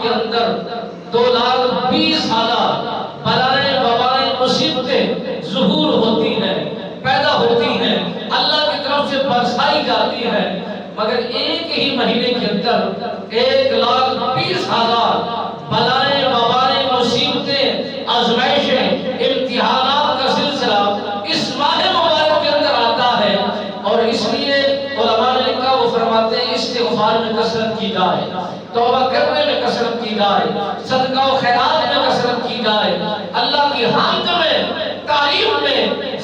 کے اندر 2,20,000 بلائیں وبائیں مصیبتیں ظہور ہوتی ہیں، پیدا ہوتی ہیں، اللہ کی طرف سے برسائی جاتی ہے، مگر ایک ہی مہینے کے اندر 1,20,000 بلائیں وبائیں مصیبتیں آزمائشیں امتحانات کا سلسلہ اس ماہ مبارک کے اندر آتا ہے۔ اور اس لیے علماء نے لکھا، وہ فرماتے ہیں استغفار میں کثرت کی جائے، توبہ کرنے میں کثرت کی جائے، صدقہ و خیرات میں کثرت کی جائے، اللہ کی حمد میں تعریف میں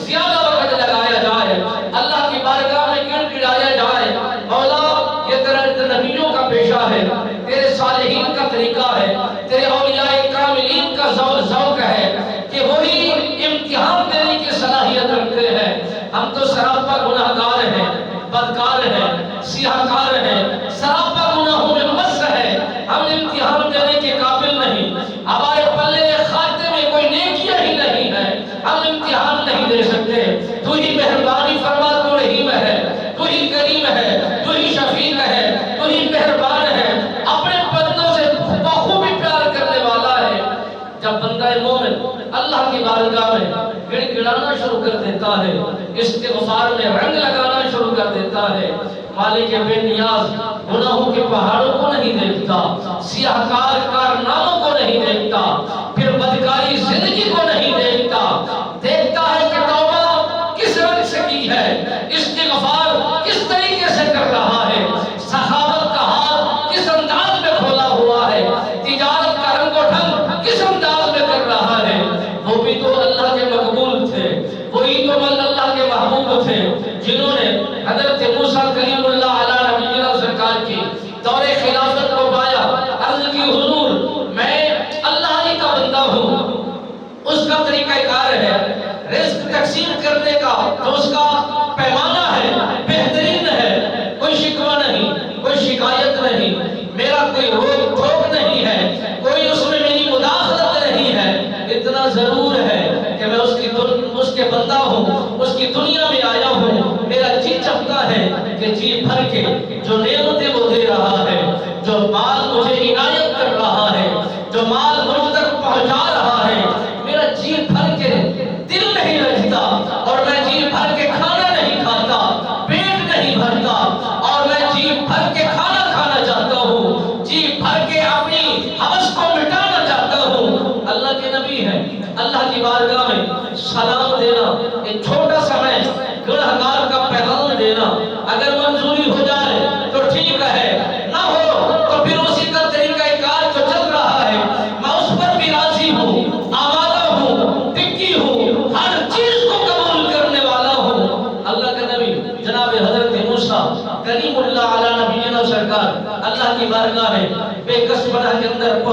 زیادہ وقت لگایا جائے، اللہ کی بارگاہ میں گڑ گڑایا جائے۔ مولا یہ تیرے نبیوں کا پیشہ ہے، تیرے صالحین کا طریقہ ہے، تیرے اولیاء کاملین کا ذوق ہے کہ وہی امتحان دینے کی صلاحیت رکھتے ہیں۔ ہم تو سراپا گناہ گار ہیں، بدکار ہیں، سیاہ کار ہیں، سراپا گناہوں میں مست ہے، ہم امتحان دینے کے قابل نہیں، ہمارے پلے خاتے میں کوئی نیکیاں ہی نہیں ہے، ہم امتحان نہیں دے سکتے۔ تو ہی مہربانی فرما، تو رحیم ہے، تو ہی کریم ہے، تو ہی شفیق ہے، تو ہی مہربان ہے، اپنے بندوں سے بخوبی پیار کرنے والا ہے۔ جب بندہ مومن اللہ کی بارگاہ میں گڑ گڑانا شروع کر دیتا ہے، استغفار میں رنگ لگانا شروع کر دیتا ہے، مالک بے نیاز گناہوں کے پہاڑوں کو نہیں دیکھتا، سیاہ کار کارناموں کو نہیں دیکھتا، پھر بدکاری زندگی کو نہیں دیکھتا، دیکھتا ہے کہ توبہ کس رنگ سے کی ہے، استغفار کس طریقے سے کر رہا ہے، سخاوت کا ہاتھ کس انداز میں کھولا ہوا ہے، تجارت کا رنگ و ڈھنگ کس انداز میں کر رہا ہے۔ وہ بھی تو اللہ کے مقبول تھے، وہی تو اللہ کے محبوب تھے، جنہوں نے حضرت موسیٰ کلیم اللہ علیہ نبینا سرکار کی دور خلافت کو پایا، عرض کی حضور میں اللہ ہی کا بندہ ہوں۔ اس کا طریقہ کار ہے، رزق تقسیم کرنے کا جو اس کا پیمانہ ہے بہترین ہے، کوئی شکوہ نہیں، کوئی شکایت نہیں، میرا کوئی روک ٹوک نہیں ہے، کوئی اس میں میری مداخلت نہیں ہے۔ اتنا ضرور ہے کہ میں اس کے بندہ ہوں، اس کی دنیا میں آیا ہوں، میرا جی چاہتا ہے کہ جی بھر کے جو نعمتیں وہ دے رہا ہے، جو مال مجھے عنایت کر رہا ہے، جو مال مجھ تک پہنچا رہا ہے، میرا جی بھر کے دل نہیں رہتا، اور میں جی بھر کے کھانا نہیں کھاتا، پیٹ نہیں بھرتا، اور میں جی بھر کے کھانا کھانا چاہتا ہوں، جی بھر کے اپنی حوث کو مٹانا چاہتا ہوں۔ اللہ کے نبی ہیں، اللہ کی بارگاہ میں سلام دینا، ایک چھوٹا سا میں گنہگار کا پیغام دینا، اگر منظوری ہو جائے تو ٹھیک ہے، نہ ہو تو پھر اسی کا طریقہ کار جو چل رہا ہے میں اس پر بھی راضی ہوں، آمادہ ہوں، ٹکی ہوں، ہر چیز کو قبول کرنے والا ہوں۔ اللہ کا نبی جناب حضرت موسیٰ کلیم اللہ علیہ نبینا سرکار اللہ کی بارگاہ میں بے کس بنا کے اندر